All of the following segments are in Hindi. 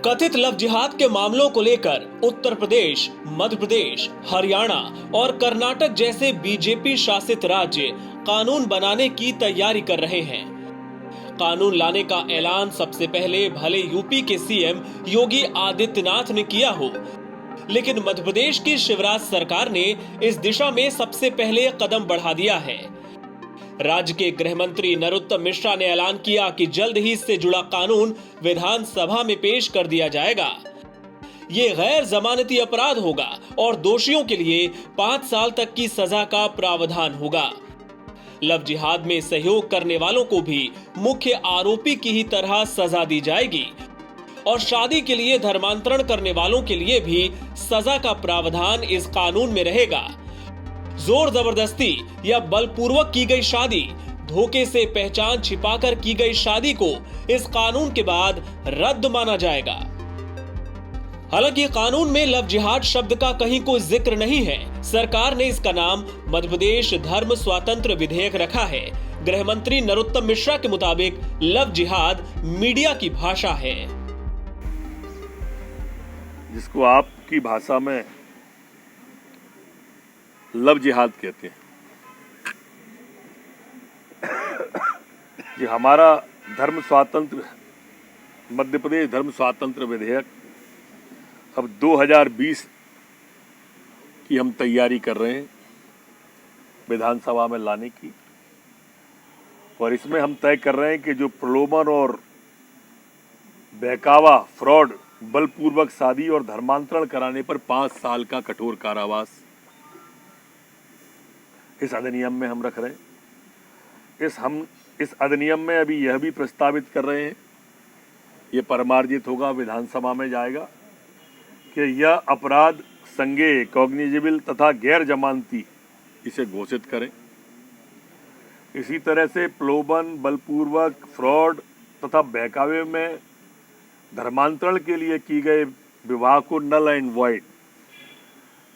कथित लव जिहाद के मामलों को लेकर उत्तर प्रदेश, मध्य प्रदेश, हरियाणा और कर्नाटक जैसे बीजेपी शासित राज्य कानून बनाने की तैयारी कर रहे हैं। कानून लाने का ऐलान सबसे पहले भले यूपी के सीएम योगी आदित्यनाथ ने किया हो, लेकिन मध्य प्रदेश की शिवराज सरकार ने इस दिशा में सबसे पहले कदम बढ़ा दिया है। राज्य के गृह मंत्री नरोत्तम मिश्रा ने ऐलान किया कि जल्द ही इससे जुड़ा कानून विधानसभा में पेश कर दिया जाएगा। ये गैर जमानती अपराध होगा और दोषियों के लिए 5 साल तक की सजा का प्रावधान होगा। लव जिहाद में सहयोग करने वालों को भी मुख्य आरोपी की ही तरह सजा दी जाएगी और शादी के लिए धर्मांतरण करने वालों के लिए भी सजा का प्रावधान इस कानून में रहेगा। जोर जबरदस्ती या बलपूर्वक की गई शादी, धोखे से पहचान छिपाकर की गई शादी को इस कानून के बाद रद्द माना जाएगा। हालांकि कानून में लव जिहाद शब्द का कहीं कोई जिक्र नहीं है। सरकार ने इसका नाम मध्य प्रदेश धर्म स्वातंत्र विधेयक रखा है। गृह मंत्री नरोत्तम मिश्रा के मुताबिक लव जिहाद मीडिया की भाषा है, जिसको आपकी भाषा में लव जिहाद कहते हैं। ये हमारा धर्म स्वातंत्र मध्य प्रदेश धर्म स्वातंत्र विधेयक अब 2020 की हम तैयारी कर रहे हैं विधानसभा में लाने की, और इसमें हम तय कर रहे हैं कि जो प्रलोभन और बहकावा, फ्रॉड, बलपूर्वक शादी और धर्मांतरण कराने पर 5 साल का कठोर कारावास इस अधिनियम में हम रख रहे हैं। इस अधिनियम में अभी यह भी प्रस्तावित कर रहे हैं, ये परमार्जित होगा, विधानसभा में जाएगा, कि यह अपराध संज्ञेय, कॉग्निजेबल तथा गैर जमानती इसे घोषित करें। इसी तरह से प्रलोभन, बलपूर्वक, फ्रॉड तथा बहकावे में धर्मांतरण के लिए की गए विवाह को नल एंड वॉइड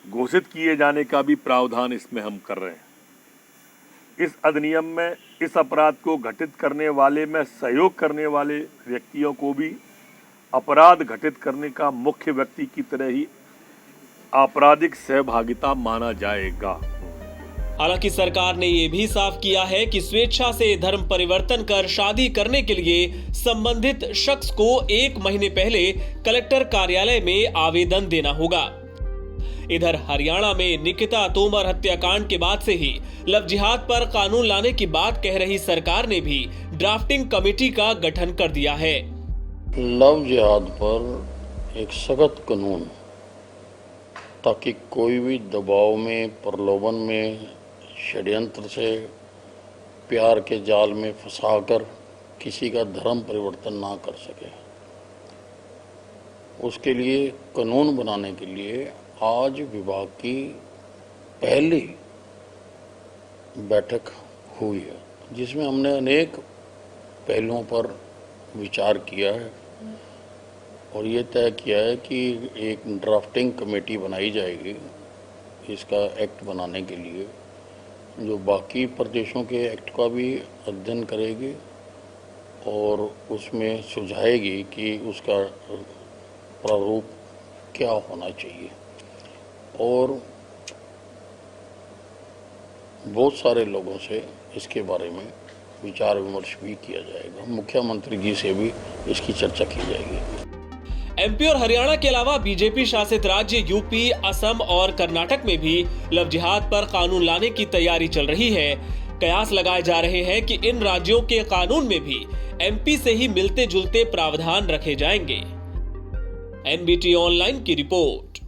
घोषित किए जाने का भी प्रावधान इसमें हम कर रहे हैं। इस अधिनियम में इस अपराध को घटित करने वाले में सहयोग करने वाले व्यक्तियों को भी अपराध घटित करने का मुख्य व्यक्ति की तरह ही आपराधिक सहभागिता माना जाएगा। हालांकि सरकार ने यह भी साफ किया है कि स्वेच्छा से धर्म परिवर्तन कर शादी करने के लिए संबंधित शख्स को 1 महीने पहले कलेक्टर कार्यालय में आवेदन देना होगा। इधर हरियाणा में निकिता तोमर हत्याकांड के बाद से ही लव जिहाद पर कानून लाने की बात कह रही सरकार ने भी ड्राफ्टिंग कमेटी का गठन कर दिया है। लव जिहाद पर एक सख्त कानून, ताकि कोई भी दबाव में, प्रलोभन में, षड्यंत्र से, प्यार के जाल में फंसाकर किसी का धर्म परिवर्तन ना कर सके। उसके लिए कानून बनाने के लिए आज विभाग की पहली बैठक हुई है, जिसमें हमने अनेक पहलुओं पर विचार किया है और ये तय किया है कि एक ड्राफ्टिंग कमेटी बनाई जाएगी इसका एक्ट बनाने के लिए, जो बाकी प्रदेशों के एक्ट का भी अध्ययन करेगी और उसमें सुझाएगी कि उसका प्रारूप क्या होना चाहिए। और बहुत सारे लोगों से इसके बारे में विचार विमर्श भी किया जाएगा। मुख्यमंत्री जी से भी इसकी चर्चा की जाएगी। एमपी और हरियाणा के अलावा बीजेपी शासित राज्य यूपी, असम और कर्नाटक में भी लव जिहाद पर कानून लाने की तैयारी चल रही है। कयास लगाए जा रहे हैं कि इन राज्यों के कानून में भी एमपी से ही मिलते जुलते प्रावधान रखे जाएंगे। एनबीटी ऑनलाइन की रिपोर्ट।